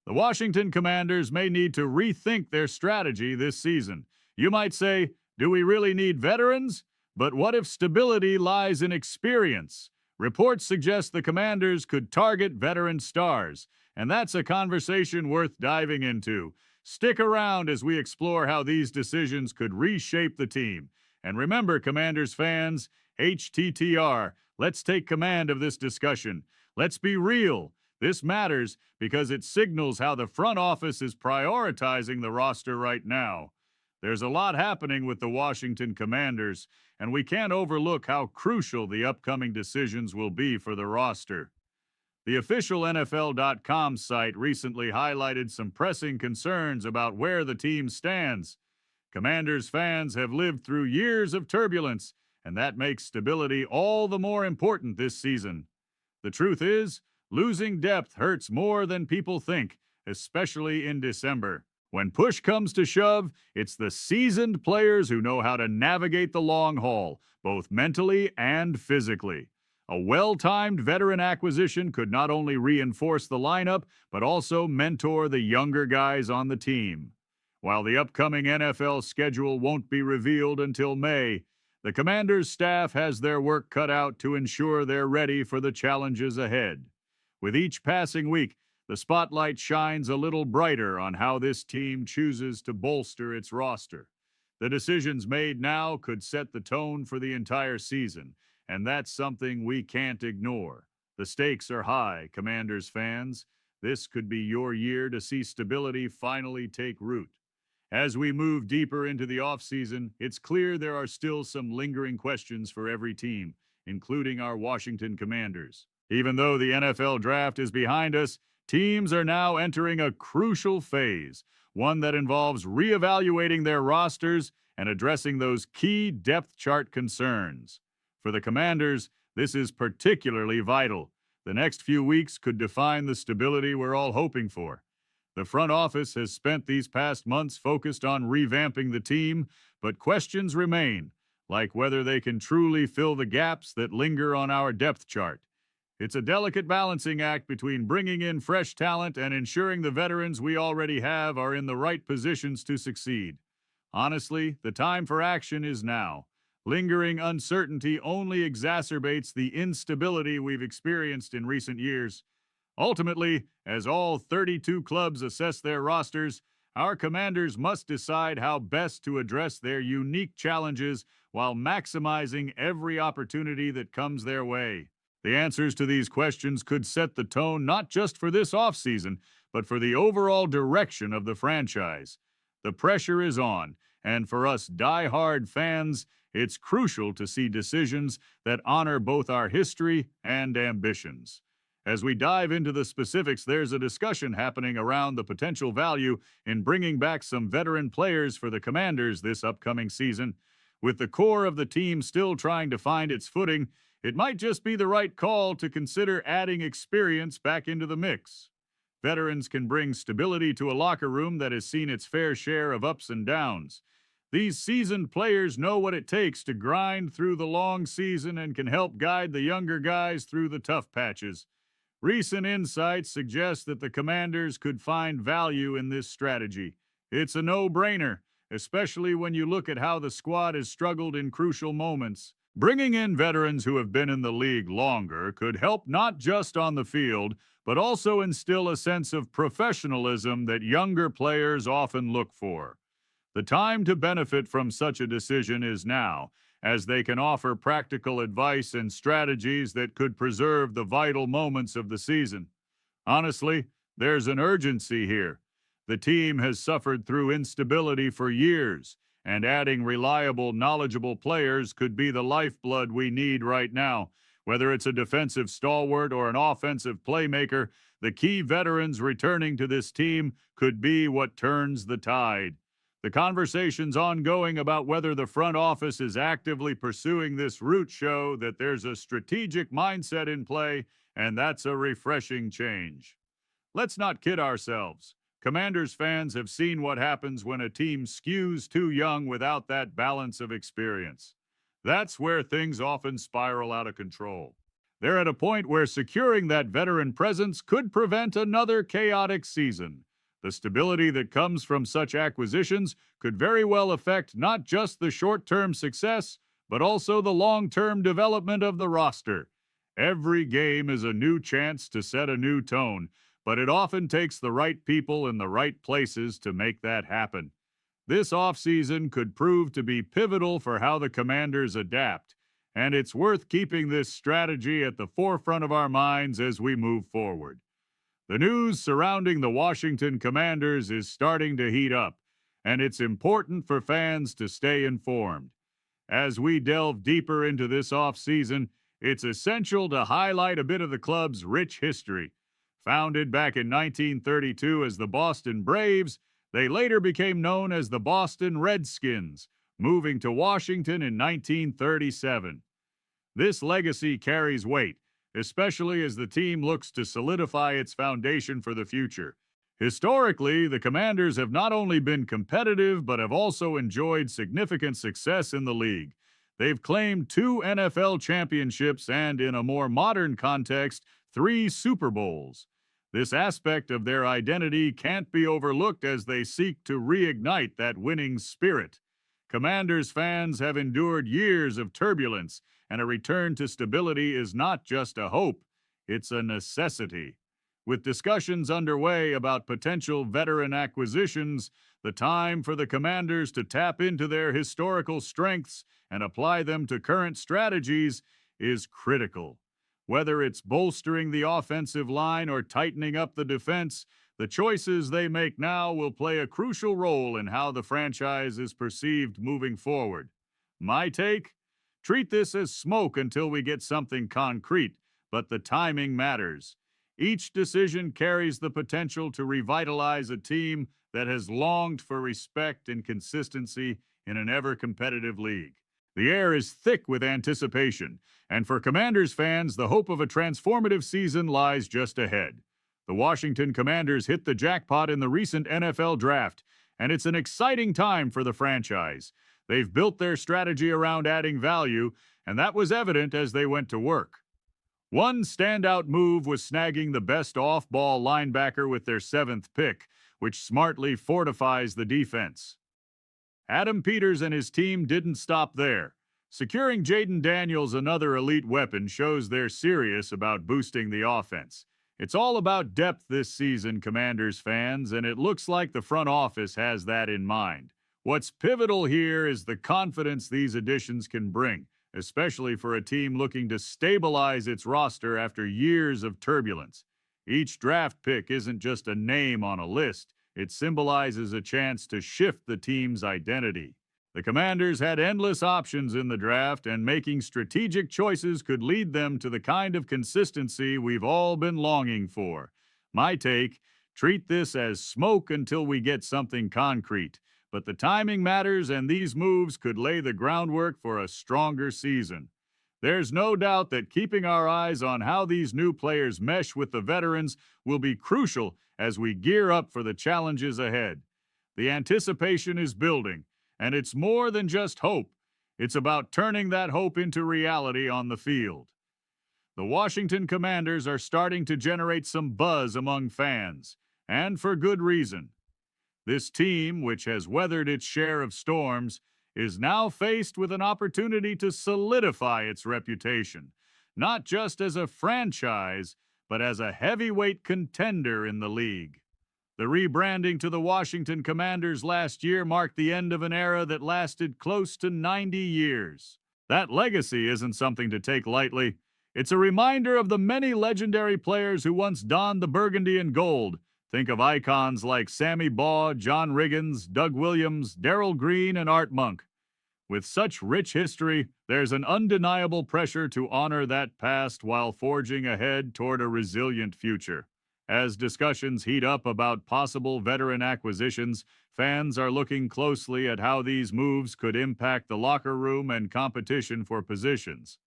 The Washington Commanders may need to rethink their strategy this season. You might say, do we really need veterans? But what if stability lies in experience? Reports suggest the Commanders could target veteran stars, and that's a conversation worth diving into. Stick around as we explore how these decisions could reshape the team. And remember, Commanders fans, HTTR, let's take command of this discussion. Let's be real. This matters because it signals how the front office is prioritizing the roster right now. There's a lot happening with the Washington Commanders, and we can't overlook how crucial the upcoming decisions will be for the roster. The official NFL.com site recently highlighted some pressing concerns about where the team stands. Commanders fans have lived through years of turbulence, and that makes stability all the more important this season. The truth is, losing depth hurts more than people think, especially in December. When push comes to shove, it's the seasoned players who know how to navigate the long haul, both mentally and physically. A well-timed veteran acquisition could not only reinforce the lineup, but also mentor the younger guys on the team. While the upcoming NFL schedule won't be revealed until May, the Commanders' staff has their work cut out to ensure they're ready for the challenges ahead. With each passing week, the spotlight shines a little brighter on how this team chooses to bolster its roster. The decisions made now could set the tone for the entire season, and that's something we can't ignore. The stakes are high, Commanders fans. This could be your year to see stability finally take root. As we move deeper into the offseason, it's clear there are still some lingering questions for every team, including our Washington Commanders. Even though the NFL draft is behind us, teams are now entering a crucial phase, one that involves reevaluating their rosters and addressing those key depth chart concerns. For the Commanders, this is particularly vital. The next few weeks could define the stability we're all hoping for. The front office has spent these past months focused on revamping the team, but questions remain, like whether they can truly fill the gaps that linger on our depth chart. It's a delicate balancing act between bringing in fresh talent and ensuring the veterans we already have are in the right positions to succeed. Honestly, the time for action is now. Lingering uncertainty only exacerbates the instability we've experienced in recent years. Ultimately, as all 32 clubs assess their rosters, our Commanders must decide how best to address their unique challenges while maximizing every opportunity that comes their way. The answers to these questions could set the tone not just for this offseason, but for the overall direction of the franchise. The pressure is on, and for us die-hard fans, it's crucial to see decisions that honor both our history and ambitions. As we dive into the specifics, there's a discussion happening around the potential value in bringing back some veteran players for the Commanders this upcoming season. With the core of the team still trying to find its footing, it might just be the right call to consider adding experience back into the mix. Veterans can bring stability to a locker room that has seen its fair share of ups and downs. These seasoned players know what it takes to grind through the long season and can help guide the younger guys through the tough patches. Recent insights suggest that the Commanders could find value in this strategy. It's a no-brainer, especially when you look at how the squad has struggled in crucial moments. Bringing in veterans who have been in the league longer could help not just on the field, but also instill a sense of professionalism that younger players often look for. The time to benefit from such a decision is now, as they can offer practical advice and strategies that could preserve the vital moments of the season. Honestly, there's an urgency here. The team has suffered through instability for years, and adding reliable, knowledgeable players could be the lifeblood we need right now. Whether it's a defensive stalwart or an offensive playmaker, the key veterans returning to this team could be what turns the tide. The conversations ongoing about whether the front office is actively pursuing this route show that there's a strategic mindset in play, and that's a refreshing change. Let's not kid ourselves. Commanders fans have seen what happens when a team skews too young without that balance of experience. That's where things often spiral out of control. They're at a point where securing that veteran presence could prevent another chaotic season. The stability that comes from such acquisitions could very well affect not just the short-term success, but also the long-term development of the roster. Every game is a new chance to set a new tone, but it often takes the right people in the right places to make that happen. This offseason could prove to be pivotal for how the Commanders adapt, and it's worth keeping this strategy at the forefront of our minds as we move forward. The news surrounding the Washington Commanders is starting to heat up, and it's important for fans to stay informed. As we delve deeper into this offseason, it's essential to highlight a bit of the club's rich history. Founded back in 1932 as the Boston Braves, they later became known as the Boston Redskins, moving to Washington in 1937. This legacy carries weight, especially as the team looks to solidify its foundation for the future. Historically, the Commanders have not only been competitive but have also enjoyed significant success in the league. They've claimed 2 NFL championships and, in a more modern context, 3 Super Bowls. This aspect of their identity can't be overlooked as they seek to reignite that winning spirit. Commanders fans have endured years of turbulence, and a return to stability is not just a hope, it's a necessity. With discussions underway about potential veteran acquisitions, the time for the Commanders to tap into their historical strengths and apply them to current strategies is critical. Whether it's bolstering the offensive line or tightening up the defense, the choices they make now will play a crucial role in how the franchise is perceived moving forward. My take? Treat this as smoke until we get something concrete, but the timing matters. Each decision carries the potential to revitalize a team that has longed for respect and consistency in an ever-competitive league. The air is thick with anticipation, and for Commanders fans, the hope of a transformative season lies just ahead. The Washington Commanders hit the jackpot in the recent NFL draft, and it's an exciting time for the franchise. They've built their strategy around adding value, and that was evident as they went to work. One standout move was snagging the best off-ball linebacker with their 7th pick, which smartly fortifies the defense. Adam Peters and his team didn't stop there. Securing Jaden Daniels, another elite weapon, shows they're serious about boosting the offense. It's all about depth this season, Commanders fans, and it looks like the front office has that in mind. What's pivotal here is the confidence these additions can bring, especially for a team looking to stabilize its roster after years of turbulence. Each draft pick isn't just a name on a list, it symbolizes a chance to shift the team's identity. The Commanders had endless options in the draft, and making strategic choices could lead them to the kind of consistency we've all been longing for. My take, treat this as smoke until we get something concrete. But the timing matters, and these moves could lay the groundwork for a stronger season. There's no doubt that keeping our eyes on how these new players mesh with the veterans will be crucial as we gear up for the challenges ahead. The anticipation is building, and it's more than just hope. It's about turning that hope into reality on the field. The Washington Commanders are starting to generate some buzz among fans, and for good reason. This team, which has weathered its share of storms, is now faced with an opportunity to solidify its reputation, not just as a franchise, but as a heavyweight contender in the league. The rebranding to the Washington Commanders last year marked the end of an era that lasted close to 90 years. That legacy isn't something to take lightly. It's a reminder of the many legendary players who once donned the burgundy and gold. Think of icons like Sammy Baugh, John Riggins, Doug Williams, Darrell Green, and Art Monk. With such rich history, there's an undeniable pressure to honor that past while forging ahead toward a resilient future. As discussions heat up about possible veteran acquisitions, fans are looking closely at how these moves could impact the locker room and competition for positions.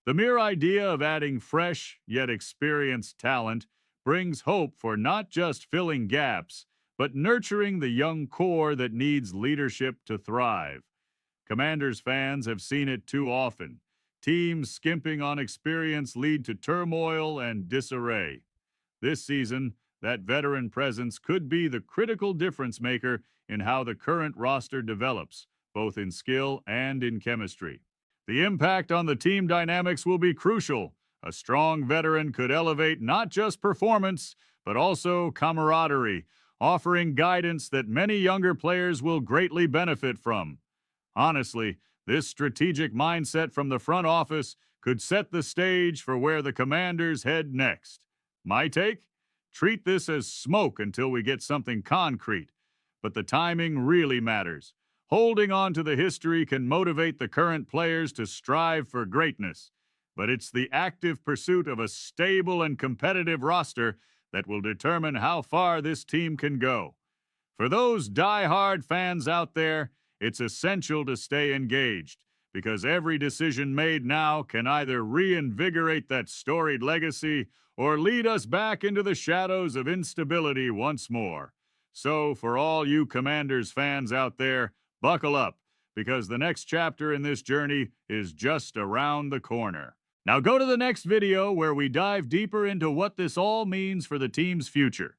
The mere idea of adding fresh, yet experienced talent brings hope for not just filling gaps, but nurturing the young core that needs leadership to thrive. Commanders fans have seen it too often. Teams skimping on experience lead to turmoil and disarray. This season, that veteran presence could be the critical difference maker in how the current roster develops, both in skill and in chemistry. The impact on the team dynamics will be crucial. A strong veteran could elevate not just performance, but also camaraderie, offering guidance that many younger players will greatly benefit from. Honestly, this strategic mindset from the front office could set the stage for where the Commanders head next. My take? Treat this as smoke until we get something concrete. But the timing really matters. Holding on to the history can motivate the current players to strive for greatness. But it's the active pursuit of a stable and competitive roster that will determine how far this team can go. For those die-hard fans out there, it's essential to stay engaged, because every decision made now can either reinvigorate that storied legacy or lead us back into the shadows of instability once more. So, for all you Commanders fans out there, buckle up, because the next chapter in this journey is just around the corner. Now go to the next video where we dive deeper into what this all means for the team's future.